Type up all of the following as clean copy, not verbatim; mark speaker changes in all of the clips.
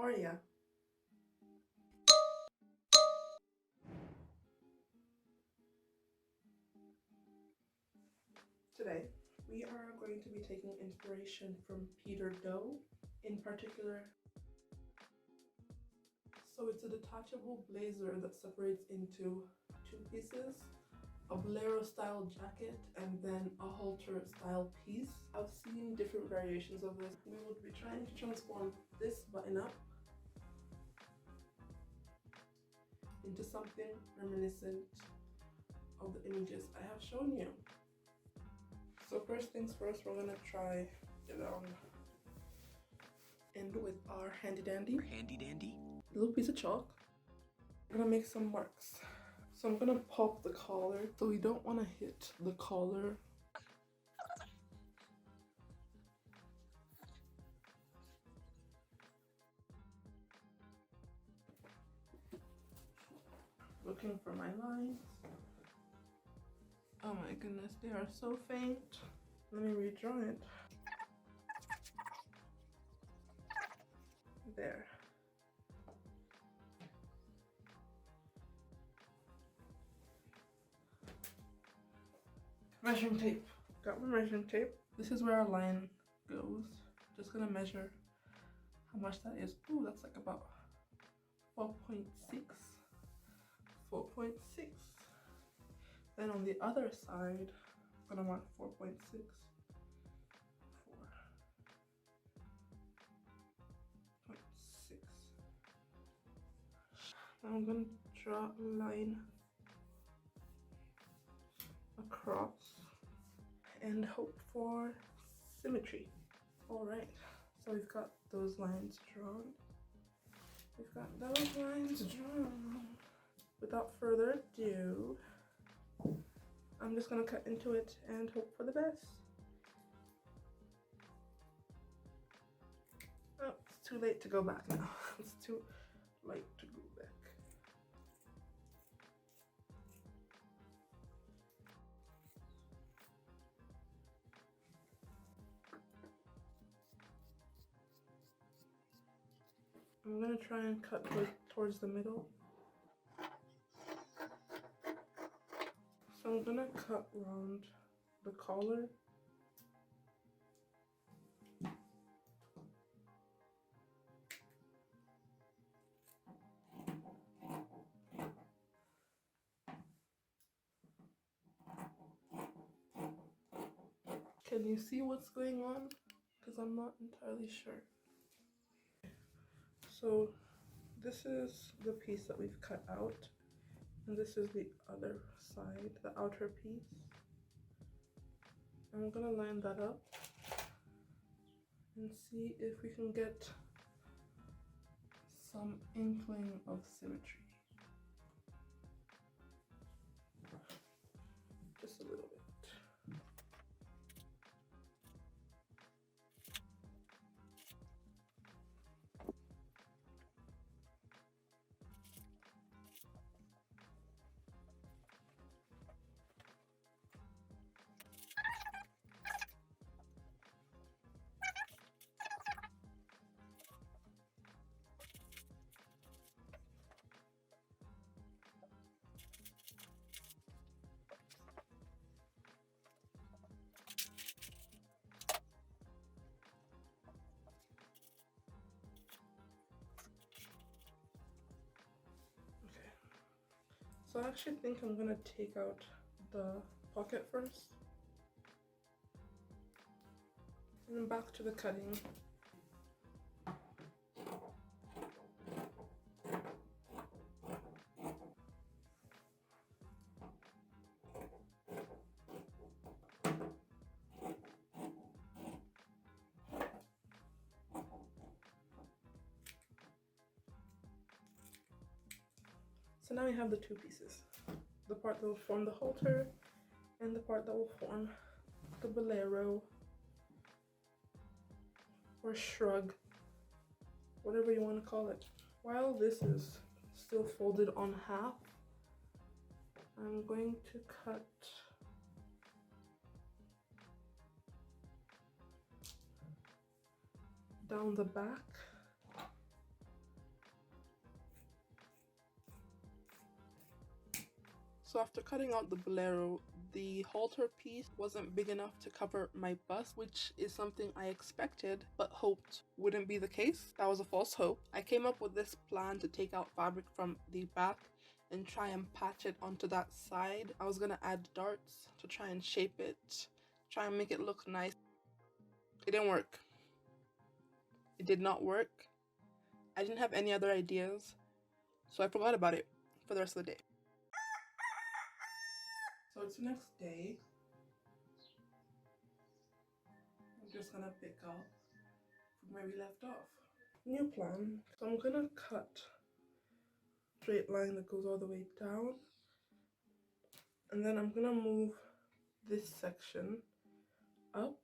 Speaker 1: are ya? Today, we are going to be taking inspiration from Peter Doe, in particular. So it's a detachable blazer that separates into two pieces, a bolero style jacket and then a halter style piece. I've seen different variations of this. We will be trying to transform this button up into something reminiscent of the images I have shown you. So first things first, we're gonna try it on end with our handy dandy little piece of chalk. I'm gonna make some marks. So I'm gonna pop the collar, so we don't want to hit the collar. Looking for my lines. Oh my goodness, they are so faint. Let me redraw it. There. Measuring tape. Got my measuring tape. This is where our line goes. Just gonna measure how much that is. Ooh, that's like about 4.6. 4.6. Then on the other side, I'm gonna mark 4.6. 4.6. Now I'm gonna draw a line across and hope for symmetry. All right, so we've got those lines drawn. We've got those lines drawn. Without further ado, I'm just gonna cut into it and hope for the best. Oh, it's too late to go back now. It's too late to go back. I'm gonna try and cut towards the middle. So I'm gonna cut around the collar. Can you see what's going on? Because I'm not entirely sure. So this is the piece that we've cut out, and this is the other side, the outer piece. I'm gonna line that up and see if we can get some inkling of symmetry. Just a little bit. So I actually think I'm gonna take out the pocket first. And then back to the cutting. So now we have the two pieces. The part that will form the halter and the part that will form the bolero or shrug, whatever you want to call it. While this is still folded on half, I'm going to cut down the back So after cutting out the bolero, the halter piece wasn't big enough to cover my bust, which is something I expected but hoped wouldn't be the case. That was a false hope. I came up with this plan to take out fabric from the back and try and patch it onto that side. I was gonna add darts to try and shape it, try and make it look nice. It didn't work. It did not work. I didn't have any other ideas, so I forgot about it for the rest of the day. So it's the next day. I'm just gonna pick up from where we left off. New plan. So I'm gonna cut a straight line that goes all the way down, and then I'm gonna move this section up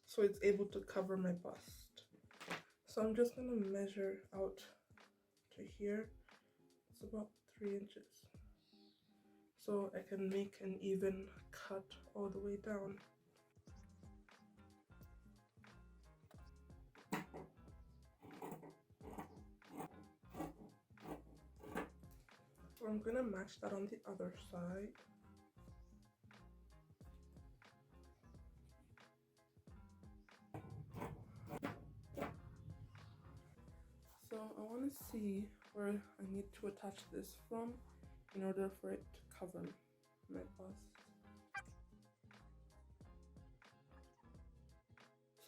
Speaker 1: so it's able to cover my bust. So I'm just gonna measure out to here. It's about 3 inches. So I can make an even cut all the way down. So I'm gonna match that on the other side. So I want to see where I need to attach this from in order for it to cover my bust.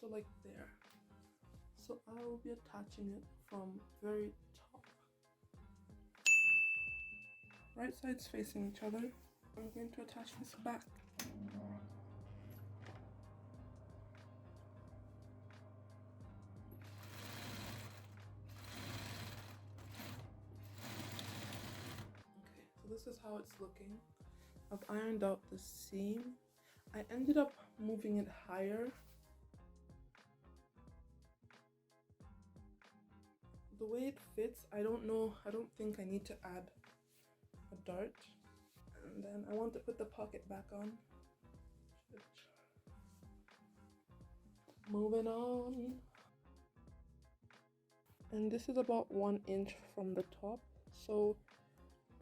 Speaker 1: So like there. So I will be attaching it from very top. Right sides facing each other. I'm going to attach this back. Okay, so this is how it's looking. I've ironed out the seam. I ended up moving it higher. The way it fits, I don't know, I don't think I need to add a dart. And then I want to put the pocket back on. Moving on. And this is about 1 inch from the top. So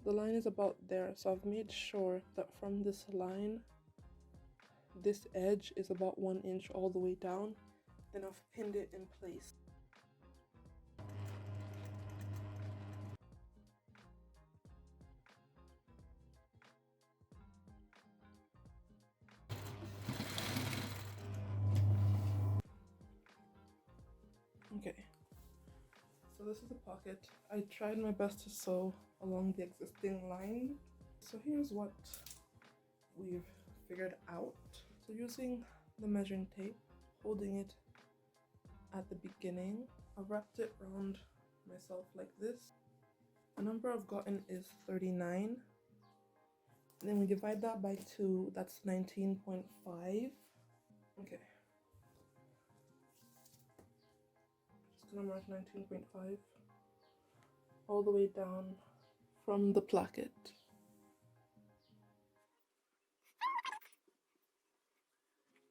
Speaker 1: the line is about there. So I've made sure that from this line, this edge is about 1 inch all the way down. Then I've pinned it in place. Okay, so this is the pocket. I tried my best to sew along the existing line. So here's what we've figured out. So using the measuring tape, holding it at the beginning, I've wrapped it around myself like this. The number I've gotten is 39. And then we divide that by 2, that's 19.5. Okay. Just gonna mark 19.5 all the way down from the placket.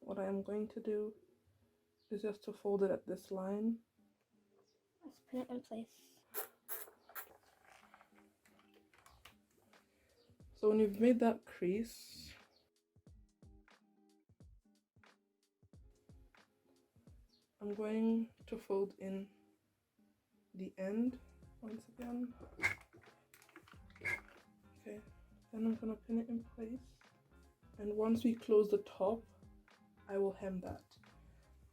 Speaker 1: What I am going to do is just to fold it at this line.
Speaker 2: Let's put it in place.
Speaker 1: So when you've made that crease, I'm going to fold in the end once again. Okay, then I'm gonna pin it in place. And once we close the top, I will hem that.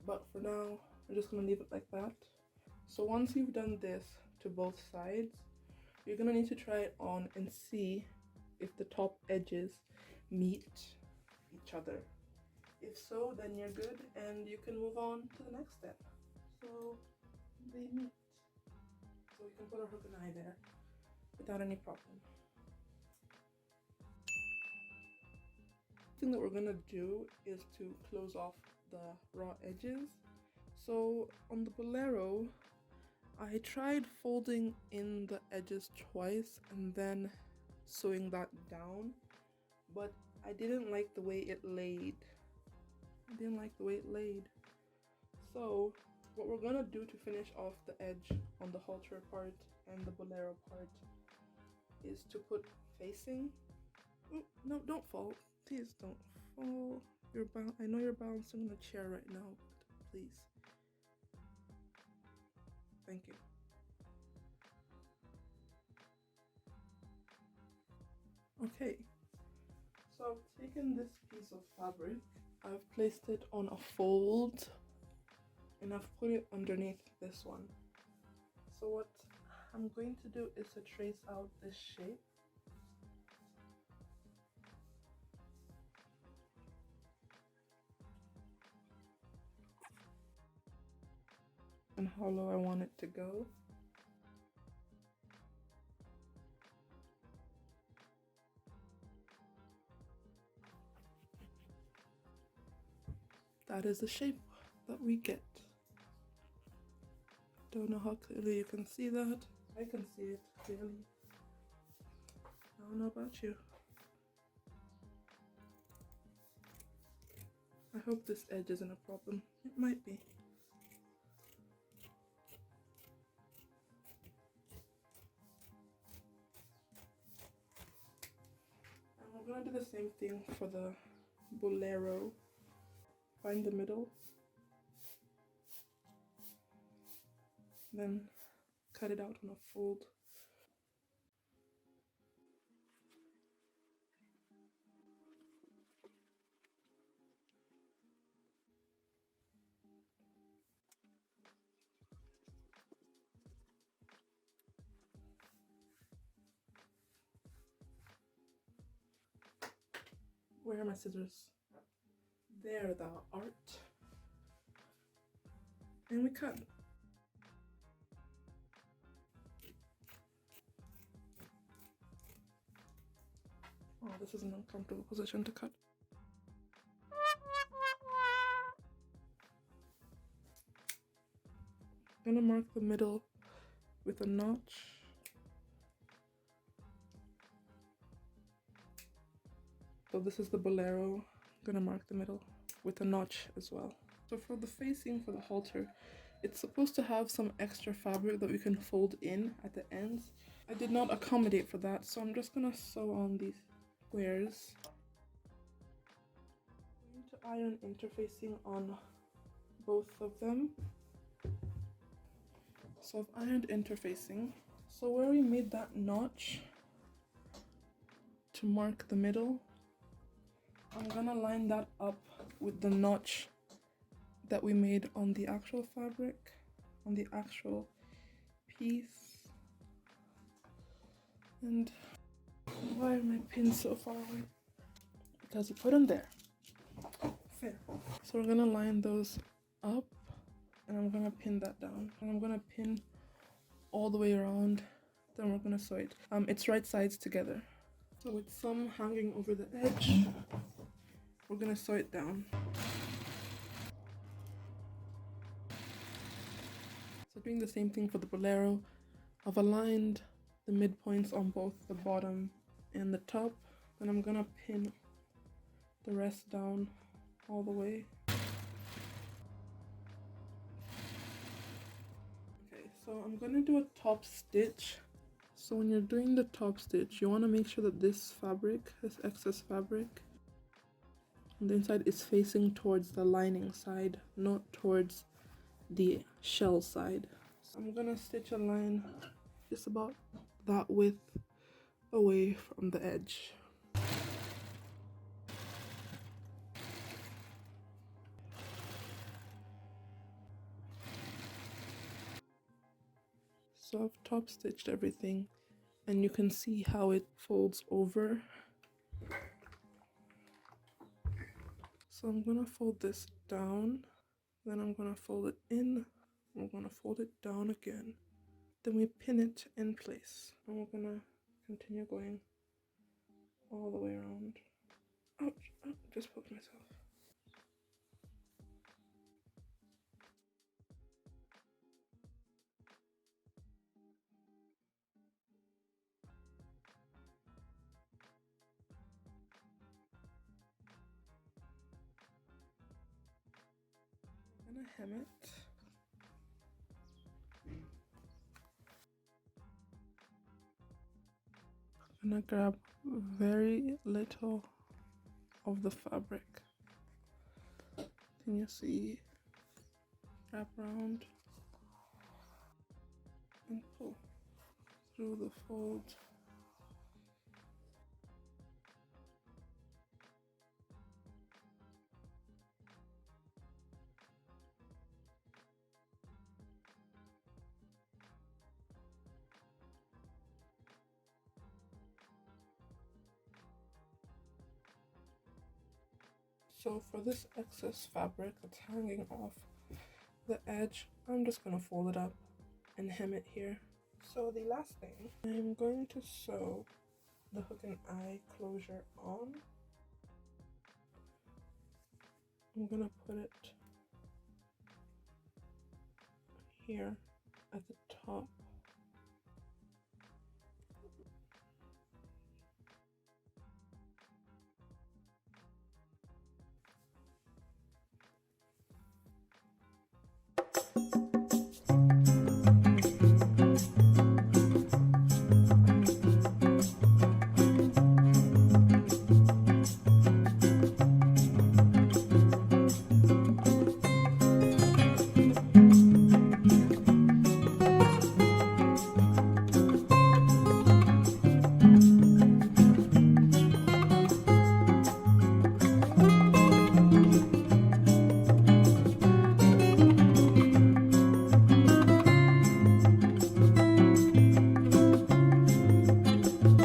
Speaker 1: But for now, we're just gonna leave it like that. So once you've done this to both sides, you're gonna need to try it on and see if the top edges meet each other. If so, then you're good and you can move on to the next step. So they meet. So we can put a hook and eye there without any problem. The thing that we're gonna do is to close off the raw edges. So on the bolero, I tried folding in the edges twice and then sewing that down, but I didn't like the way it laid. So what we're gonna do to finish off the edge on the halter part and the bolero part is to put facing Oh, no, don't fall. Please don't fall. I know you're balancing on a chair right now, but please. Thank you. Okay, so I've taken this piece of fabric, I've placed it on a fold, and I've put it underneath this one. So what I'm going to do is to trace out this shape. And how low I want it to go. That is the shape that we get. Don't know how clearly you can see that. I can see it clearly. I don't know about you. I hope this edge isn't a problem. It might be. And we're gonna do the same thing for the bolero. Find the middle, then cut it out on a fold. Where are my scissors? There thou art. And we cut. Oh, this is an uncomfortable position to cut. I'm gonna mark the middle with a notch. So this is the bolero. I'm gonna mark the middle with a notch as well. So for the facing for the halter, it's supposed to have some extra fabric that we can fold in at the ends. I did not accommodate for that, so I'm just gonna sew on these squares. I'm going to iron interfacing on both of them. So I've ironed interfacing. So where we made that notch to mark the middle, I'm gonna line that up with the notch that we made on the actual fabric, on the actual piece. And why are my pins so far away? Because we put them there. Fair. So we're gonna line those up, and I'm gonna pin that down, and I'm gonna pin all the way around. Then we're gonna sew it. It's right sides together. So with some hanging over the edge, we're gonna sew it down. So doing the same thing for the bolero, I've aligned the midpoints on both the bottom and the top. Then I'm gonna pin the rest down all the way. Okay, so I'm gonna do a top stitch. So when you're doing the top stitch, you want to make sure that this fabric, this excess fabric on the inside, is facing towards the lining side, not towards the shell side. So I'm gonna stitch a line just about that width away from the edge. So I've top stitched everything, and you can see how it folds over. So I'm gonna fold this down, then I'm gonna fold it in, we're gonna fold it down again, then we pin it in place, and we're gonna continue going all the way around. Ouch, oh, just poked myself. I'm gonna hem it. gonna grab very little of the fabric. Can you see? Wrap around and pull through the fold. So for this excess fabric that's hanging off the edge, I'm just gonna fold it up and hem it here. So the last thing, I'm going to sew the hook and eye closure on. I'm gonna put it here at the top.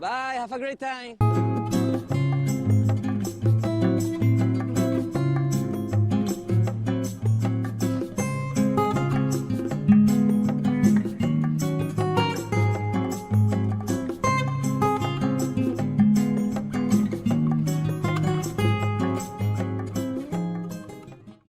Speaker 3: Bye, have a great time.